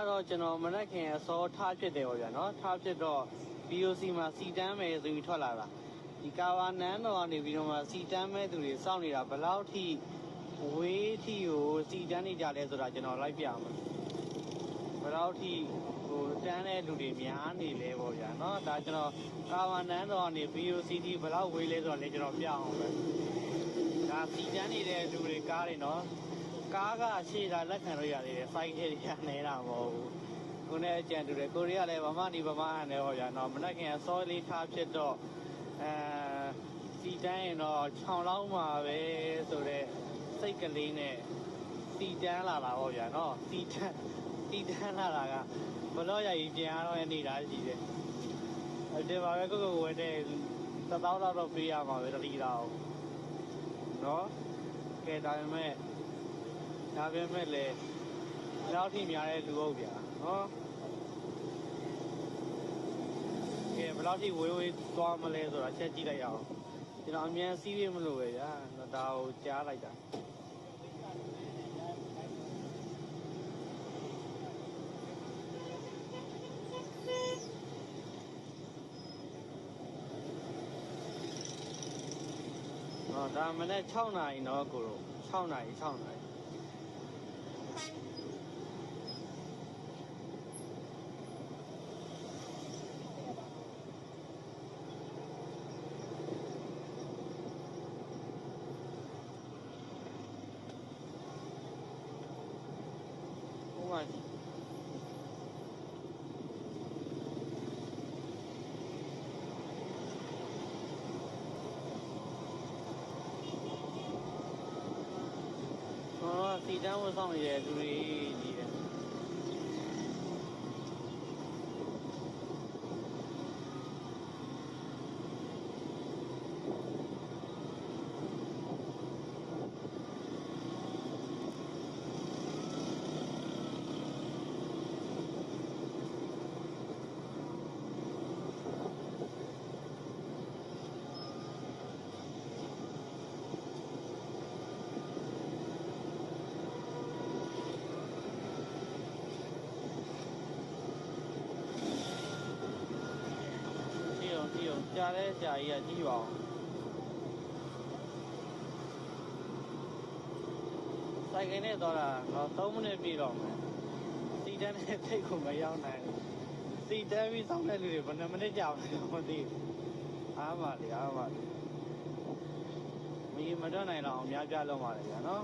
တော့ကျွန်တော်မနေ့ခင်အစောထားဖြစ်တယ်ပေါ့ဗျာနော်ထားဖြစ်တော့ BOC မှာစီတန်းမယ်ဆိုပြီးထွက်လာတာဒီကာဝါနန်းတော်ကနေပြီးတော့မှစီတန်းမဲ့သူတွေစောင့်နေတာဘယ်လောက်ထိဝေးထိကိုစီတန်းနေကြလဲဆိုတာကျွန်တော်လိုက်ပြမှာဘယ်လောက်ထိဟိုတန်းတဲ့လူတွေများနေလဲပေါ့ဗျာနော်ဒါကျွန်တော်ကာဝါနန်းတော်ကနေ BOC ထိဘယ်လောက်ဝေးလဲဆိုတာလည်းကျွန်တော်ပြအောင်ပဲဒါစီတန်းနေတဲ့လူတွေကားတွေနော်ကားကရှေ့ကလက်ခံလို့ရသေးတယ်စိုက်ထဲတွေကနေတာမဟုတ်ဘူးကိုနဲ့အကြံတူတယ်ကိုရီးယားလည်းဗမာနေဗမာဟန်တယ်ဟောဗျာနော်မနေ့ကစောလေးထားဖြစ်တော့စီတန်းရင်တော့6လောက်မှာပဲဆိုတော့စိတ်ကလေးနဲ့စီတန်းလာတာဟောဗျာနော်စီတန်းလာတာကဘလို့ရည်ပြန်တော့နေတာရှိတယ်ဒီမှာပဲကိုဝယ်တဲ့1000လောက်တော့ပေးရမှာပဲတတိတော့နော်ကဲဒါပေမဲ့လေလောက်ထိများတဲ့လူဟုတ်ဗျာနော်ကဲဘယ်လောက်ထိဝေးသွားမလဲဆိုတာချက်ကြည့်လိုက်အောင်ကျွန်တော်အမြန်စီးရမလို့ပဲဗျာဒါကိုကြားလိုက်တာဒါမနေ့6နာရီနော်ကိုတို့6နာရီဟိုမှာစီတန်းဝတ်ဆောင်နေတဲ့လူတွေကြီးတယ်ကြည့်အောင်ကြားတဲ့ကြာကြီးကကြည့်ပါအောင်စိုက်ကင်းနဲ့တော့3မိနစ်ပြည့်တော့မယ်စီတန်းနဲ့ထိတ်ကိုမရောက်နိုင်ဘူးစီတန်းပြီးစောင့်တဲ့လူတွေဘယ်နှမိနစ်ကြာမလဲမသိဘူးအားပါလေမီးမတွက်နိုင်တော့အများပြလုံးပါလေဗျာနော်